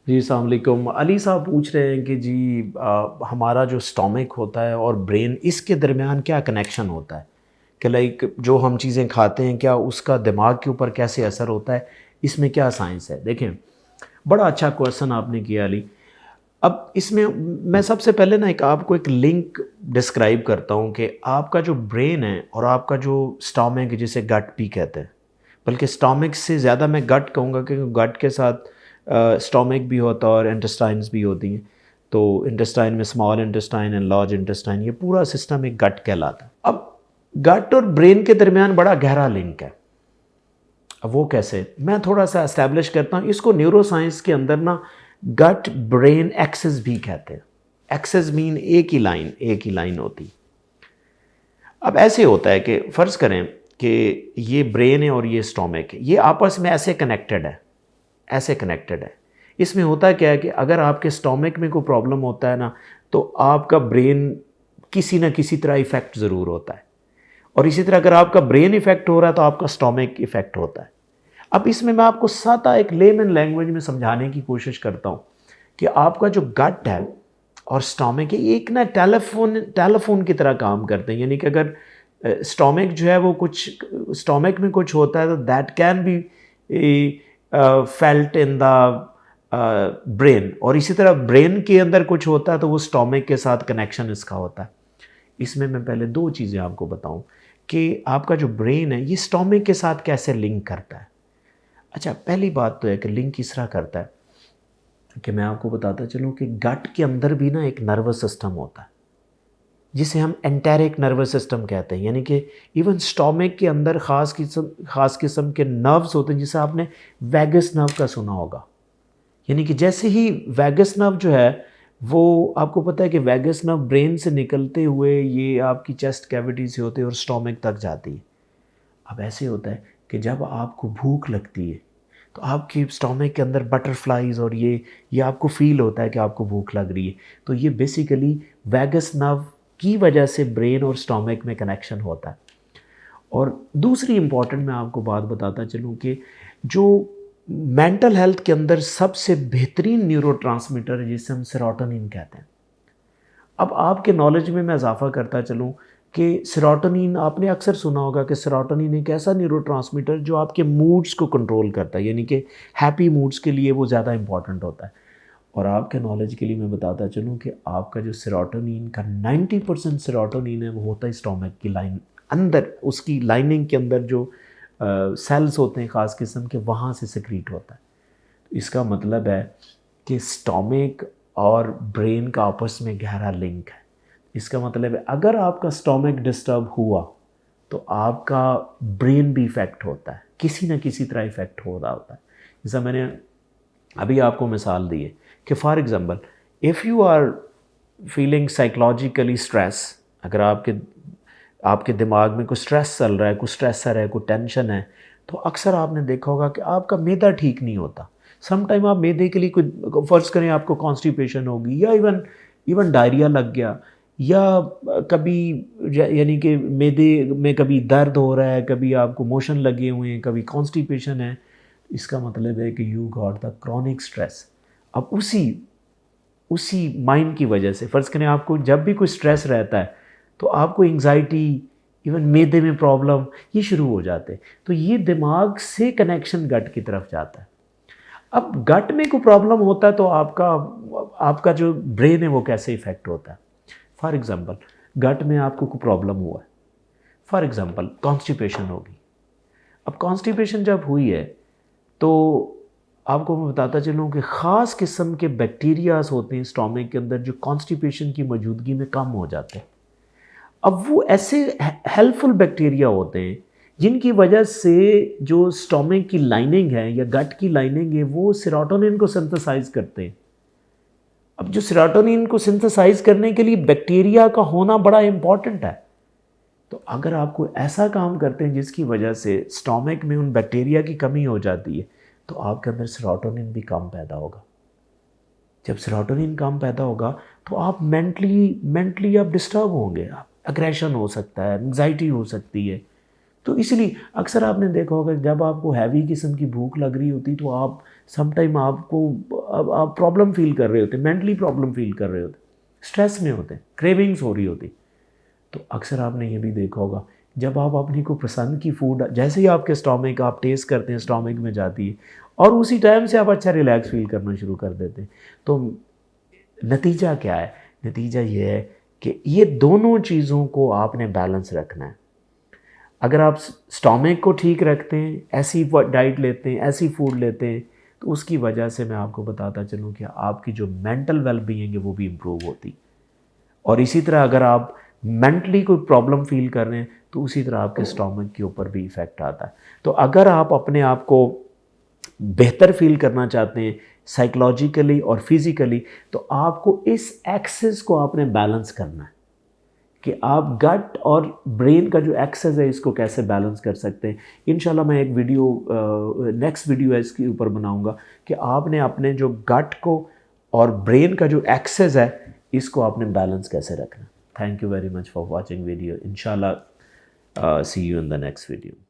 जी, अस्सलाम वालेकुम। अली साहब पूछ रहे हैं कि जी हमारा जो स्टमक होता है और ब्रेन इसके दरमियान क्या कनेक्शन होता है? कि लाइक जो हम चीज़ें खाते हैं क्या उसका दिमाग के ऊपर कैसे असर होता है? इसमें क्या साइंस है? देखें, बड़ा अच्छा क्वेश्चन आपने किया अली। अब इसमें मैं सबसे पहले ना एक आपको एक लिंक डिस्क्राइब करता हूँ कि आपका जो ब्रेन है और आपका जो स्टमक है जिसे गट भी कहते हैं, बल्कि स्टमक से ज़्यादा मैं गट कहूँगा क्योंकि गट के साथ स्टमक भी होता है और इंटेस्टाइन्स भी होती हैं। तो इंटेस्टाइन में small intestine and large intestine, ये पूरा सिस्टम एक गट कहलाता है। अब गट और ब्रेन के दरमियान बड़ा गहरा लिंक है। अब वो कैसे, मैं थोड़ा सा एस्टैब्लिश करता हूँ इसको। न्यूरो साइंस के अंदर ना गट ब्रेन एक्सेस भी कहते हैं। एक्सेस मीन एक ही लाइन होती। अब ऐसे होता है कि फ़र्ज़ करें कि ये ब्रेन है और ये स्टोमक है, ये आपस में ऐसे कनेक्टेड है, ऐसे कनेक्टेड है। इसमें होता क्या है कि अगर आपके स्टोमक में कोई प्रॉब्लम होता है ना, तो आपका ब्रेन किसी ना किसी तरह इफ़ेक्ट ज़रूर होता है। और इसी तरह अगर आपका ब्रेन इफ़ेक्ट हो रहा है तो आपका स्टोमक इफ़ेक्ट होता है। अब इसमें मैं आपको सादा एक लेमन लैंग्वेज में समझाने की कोशिश करता हूँ कि आपका जो गट है और स्टोमक है, ये एक ना टेलीफोन की तरह काम करते हैं। यानी कि अगर स्टोमक जो है वो कुछ, स्टोमक में कुछ होता है तो that can be felt in the brain, और इसी तरह ब्रेन के अंदर कुछ होता है तो वो स्टोमक के साथ कनेक्शन इसका होता है। इसमें मैं पहले दो चीज़ें आपको बताऊं कि आपका जो ब्रेन है ये स्टोमक के साथ कैसे लिंक करता है। अच्छा, पहली बात तो है कि लिंक किस तरह करता है कि मैं आपको बताता चलूँ कि गट के अंदर भी ना एक नर्वस सिस्टम होता है जिसे हम एंटेरिक नर्वस सिस्टम कहते हैं। यानी कि इवन स्टोमक के अंदर ख़ास किस्म के नर्व्स होते हैं, जिसे आपने वैगस नर्व का सुना होगा। यानी कि जैसे ही वैगस नर्व जो है वो, आपको पता है कि वैगस नर्व ब्रेन से निकलते हुए ये आपकी चेस्ट कैविटी से होते हैं और स्टोमक तक जाती है। अब ऐसे होता है कि जब आपको भूख लगती है तो आपके स्टोमक के अंदर बटरफ्लाइज और ये आपको फील होता है कि आपको भूख लग रही है। तो ये बेसिकली वैगस नर्व की वजह से ब्रेन और स्टोमक में कनेक्शन होता है। और दूसरी इंपॉर्टेंट मैं आपको बात बताता चलूँ कि जो मेंटल हेल्थ के अंदर सबसे बेहतरीन न्यूरोट्रांसमीटर है जिसे हम सेरोटोनिन कहते हैं। अब आपके नॉलेज में मैं इजाफा करता चलूँ कि सेरोटोनिन, आपने अक्सर सुना होगा कि सेरोटोनिन एक ऐसा न्यूरोट्रांसमीटर जो आपके मूड्स को कंट्रोल करता है। यानी कि हैप्पी मूड्स के लिए वो ज़्यादा इंपॉर्टेंट होता है। और आपके नॉलेज के लिए मैं बताता चलूँ कि आपका जो सेरोटोनिन का 90% सेरोटोनिन है वो होता है स्टोमक की लाइन अंदर, उसकी लाइनिंग के अंदर जो सेल्स होते हैं ख़ास किस्म के, वहाँ से सिक्रीट होता है। तो इसका मतलब है कि स्टोमक और ब्रेन का आपस में गहरा लिंक है। इसका मतलब है अगर आपका स्टोमक डिस्टर्ब हुआ तो आपका ब्रेन भी इफ़ेक्ट होता है, किसी न किसी तरह इफ़ेक्ट हो रहा होता है। जैसा मैंने अभी आपको मिसाल दी है कि for example if you are feeling psychologically stress, अगर आपके आपके दिमाग में कोई स्ट्रेस चल रहा है, कोई स्ट्रेसर है, कोई टेंशन है, तो अक्सर आपने देखा होगा कि आपका मैदा ठीक नहीं होता। सम टाइम आप मैदे के लिए कोई, फ़र्ज़ करें आपको कॉन्स्टिपेशन होगी या इवन इवन डायरिया लग गया, या कभी यानी कि मैदे में कभी दर्द हो रहा है, कभी आपको मोशन लगे हुए हैं, कभी कॉन्स्टिपेशन है, इसका मतलब है कि you got the chronic stress. अब उसी उसी माइंड की वजह से, फ़र्ज़ करें आपको जब भी कोई स्ट्रेस रहता है तो आपको एंग्जाइटी, इवन मैदे में प्रॉब्लम, ये शुरू हो जाते हैं। तो ये दिमाग से कनेक्शन गट की तरफ जाता है। अब गट में कोई प्रॉब्लम होता है तो आपका आपका जो ब्रेन है वो कैसे इफ़ेक्ट होता है। फॉर एग्ज़ाम्पल गट में आपको कोई प्रॉब्लम हुआ है, फॉर एग्ज़ाम्पल कॉन्स्टिपेशन होगी। अब कॉन्स्टिपेशन जब हुई है तो आपको मैं बताता चलूँ कि ख़ास किस्म के बैक्टीरियाज होते हैं स्टोमक के अंदर जो कॉन्स्टिपेशन की मौजूदगी में कम हो जाते हैं। अब वो ऐसे हेल्पफुल बैक्टीरिया होते हैं जिनकी वजह से जो स्टोमक की लाइनिंग है या गट की लाइनिंग है वो सेरोटोनिन को सिंथेसाइज करते हैं। अब जो सेरोटोनिन को सिंथेसाइज करने के लिए बैक्टीरिया का होना बड़ा इंपॉर्टेंट है। तो अगर आपको ऐसा काम करते हैं जिसकी वजह से स्टोमक में उन बैक्टीरिया की कमी हो जाती है तो आपके अंदर सेरोटोनिन भी कम पैदा होगा। जब सेरोटोनिन कम पैदा होगा तो आप मेंटली आप डिस्टर्ब होंगे, आप एग्रेशन हो सकता है, एंग्जाइटी हो सकती है। तो इसलिए अक्सर आपने देखा होगा जब आपको हैवी किस्म की भूख लग रही होती तो आप समटाइम आपको आप प्रॉब्लम फील कर रहे होते, मेंटली प्रॉब्लम फील कर रहे होते, स्ट्रेस में होते, क्रेविंग्स हो रही होती। तो अक्सर आपने ये भी देखा होगा, जब आप अपनी को पसंद की फूड जैसे ही आपके स्टोमक आप टेस्ट करते हैं, स्टोमक में जाती है और उसी टाइम से आप अच्छा रिलैक्स फील करना शुरू कर देते हैं। तो नतीजा क्या है? नतीजा ये है कि ये दोनों चीज़ों को आपने बैलेंस रखना है। अगर आप स्टोमक को ठीक रखते हैं, ऐसी डाइट लेते हैं, ऐसी फूड लेते हैं, तो उसकी वजह से मैं आपको बताता चलूँ कि आपकी जो मेंटल वेलबीइंग है वो भी इम्प्रूव होती। और इसी तरह अगर आप मेंटली कोई प्रॉब्लम फील कर रहे हैं तो उसी तरह आपके स्टोमक के ऊपर भी इफ़ेक्ट आता है। तो अगर आप अपने आप को बेहतर फील करना चाहते हैं साइकोलॉजिकली और फिज़िकली, तो आपको इस एक्सेस को आपने बैलेंस करना है कि आप गट और ब्रेन का जो एक्सेस है इसको कैसे बैलेंस कर सकते हैं। इंशाल्लाह मैं एक वीडियो नेक्स्ट वीडियो है इसके ऊपर बनाऊंगा कि आपने अपने जो गट को और ब्रेन का जो एक्सेस है इसको आपने बैलेंस कैसे रखना। Thank you very much for watching video. इंशाल्लाह see you in the next video.